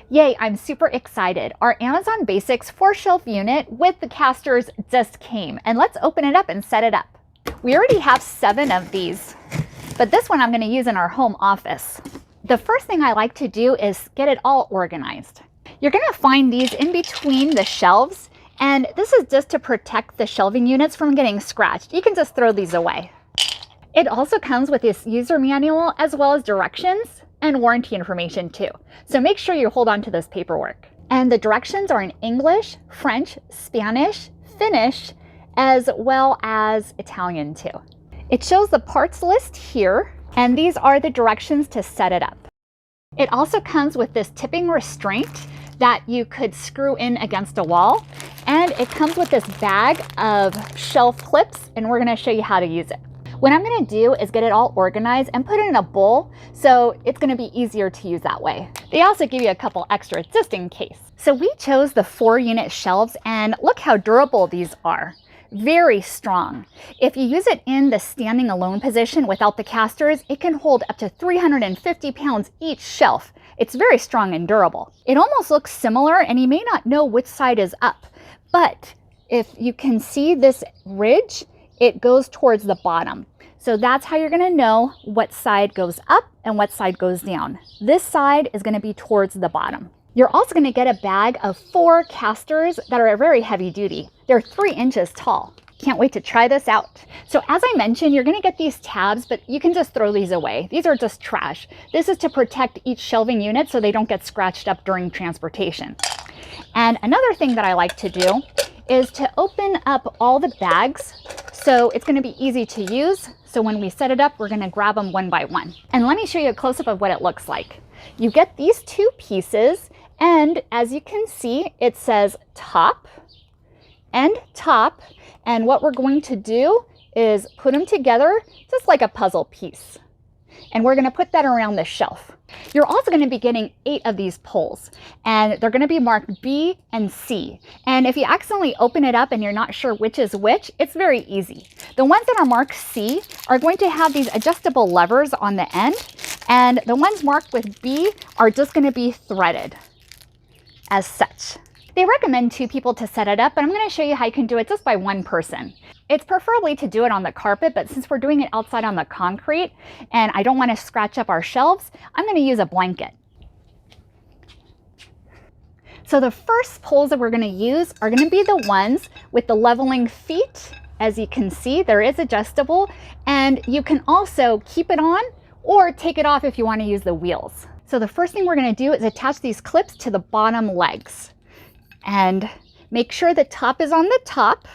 Yay, I'm super excited. Our Amazon Basics 4-shelf unit with the casters just came, and let's open it up and set it up. We already have 7 of these, but this one I'm going to use in our home office. The first thing I like to do is get it all organized. You're going to find these in between the shelves, and this is just to protect the shelving units from getting scratched. You can just throw these away. It also comes with this user manual as well as directions and warranty information too. So make sure you hold on to this paperwork. And the directions are in English, French, Spanish, Finnish, as well as Italian too. It shows the parts list here, and these are the directions to set it up. It also comes with this tipping restraint that you could screw in against a wall, and it comes with this bag of shelf clips, and we're going to show you how to use it. What I'm going to do is get it all organized and put it in a bowl, so it's going to be easier to use that way. They also give you a couple extras just in case. So we chose the 4-unit shelves, and look how durable these are. Very strong. If you use it in the standing alone position without the casters, it can hold up to 350 pounds each shelf. It's very strong and durable. It almost looks similar, and you may not know which side is up, but if you can see this ridge, it goes towards the bottom. So that's how you're going to know what side goes up and what side goes down. This side is going to be towards the bottom. You're also going to get a bag of 4 casters that are very heavy duty. They're 3 inches tall. Can't wait to try this out. So as I mentioned, you're going to get these tabs, but you can just throw these away. These are just trash. This is to protect each shelving unit so they don't get scratched up during transportation. And another thing that I like to do is to open up all the bags so it's going to be easy to use. So when we set it up, we're going to grab them one by one. And let me show you a close-up of what it looks like. You get these 2 pieces, and as you can see, it says top and top. And what we're going to do is put them together just like a puzzle piece. And we're going to put that around the shelf. You're also going to be getting 8 of these poles, and they're going to be marked B and C. And if you accidentally open it up and you're not sure which is which, it's very easy. The ones that are marked C are going to have these adjustable levers on the end, and the ones marked with B are just going to be threaded as such. They recommend 2 people to set it up, but I'm going to show you how you can do it just by 1 person. It's preferably to do it on the carpet, but since we're doing it outside on the concrete and I don't want to scratch up our shelves, I'm going to use a blanket. So the first poles that we're going to use are going to be the ones with the leveling feet. As you can see, there is adjustable, and you can also keep it on or take it off if you want to use the wheels. So the first thing we're going to do is attach these clips to the bottom legs. And make sure the top is on the top.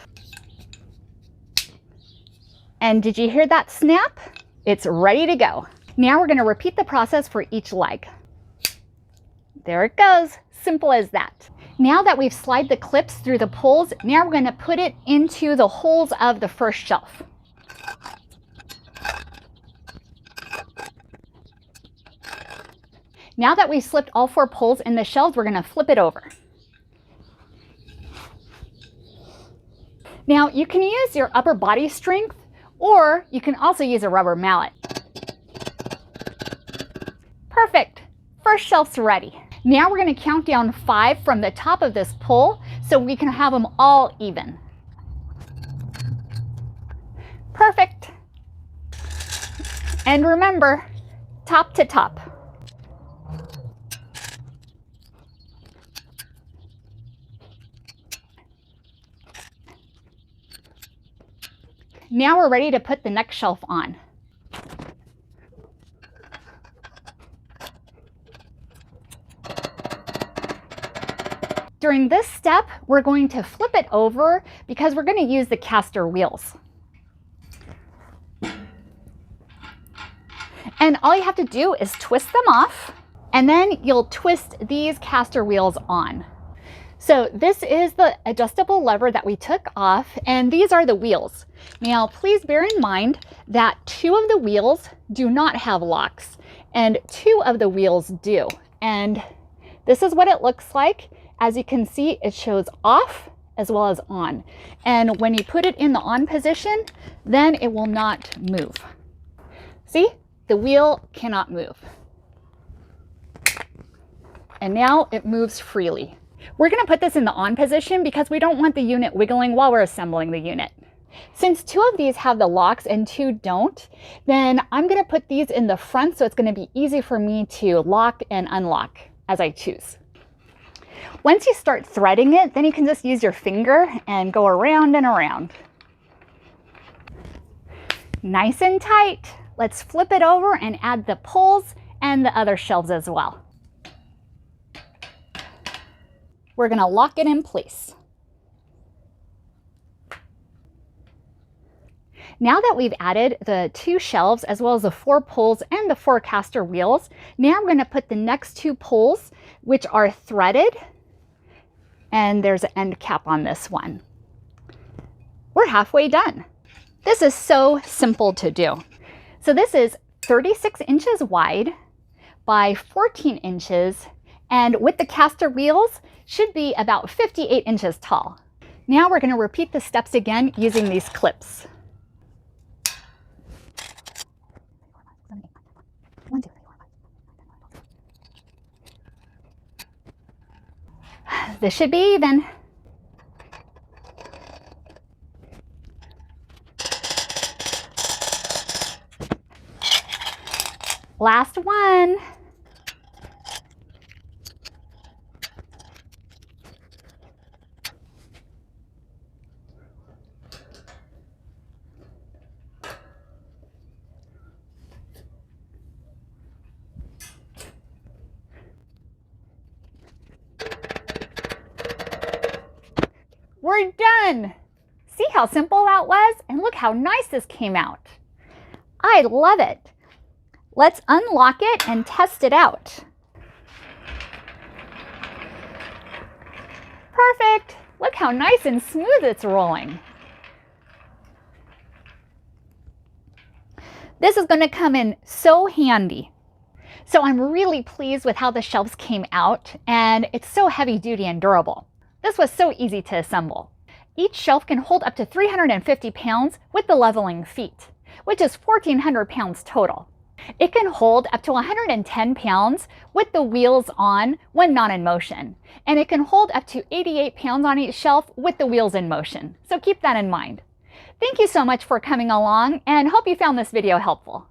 And did you hear that snap? It's ready to go. Now we're going to repeat the process for each leg. There it goes. Simple as that. Now that we've slid the clips through the poles, now we're going to put it into the holes of the first shelf. Now that we've slipped all 4 poles in the shelves, we're going to flip it over. Now you can use your upper body strength, or you can also use a rubber mallet. Perfect. First shelf's ready. Now we're going to count down 5 from the top of this pole so we can have them all even. Perfect. And remember, top to top. Now we're ready to put the next shelf on. During this step, we're going to flip it over because we're going to use the caster wheels. And all you have to do is twist them off, and then you'll twist these caster wheels on. So this is the adjustable lever that we took off, and these are the wheels. Now, please bear in mind that 2 of the wheels do not have locks, and 2 of the wheels do. And this is what it looks like. As you can see, it shows off as well as on. And when you put it in the on position, then it will not move. See, the wheel cannot move. And now it moves freely. We're going to put this in the on position because we don't want the unit wiggling while we're assembling the unit. Since 2 of these have the locks and 2 don't, then I'm going to put these in the front so it's going to be easy for me to lock and unlock as I choose. Once you start threading it, then you can just use your finger and go around and around. Nice and tight. Let's flip it over and add the pulls and the other shelves as well. We're going to lock it in place. Now that we've added the 2 shelves as well as the 4 pulls and the 4 caster wheels, now I'm going to put the next 2 pulls, which are threaded, and there's an end cap on this one. We're halfway done. This is so simple to do. So this is 36 inches wide by 14 inches, and with the caster wheels should be about 58 inches tall. Now we're going to repeat the steps again using these clips. This should be even. Last one. We're done! See how simple that was? And look how nice this came out. I love it. Let's unlock it and test it out. Perfect! Look how nice and smooth it's rolling. This is going to come in so handy. So I'm really pleased with how the shelves came out, and it's so heavy duty and durable. This was so easy to assemble. Each shelf can hold up to 350 pounds with the leveling feet, which is 1,400 pounds total. It can hold up to 110 pounds with the wheels on when not in motion, and it can hold up to 88 pounds on each shelf with the wheels in motion. So keep that in mind. Thank you so much for coming along, and hope you found this video helpful.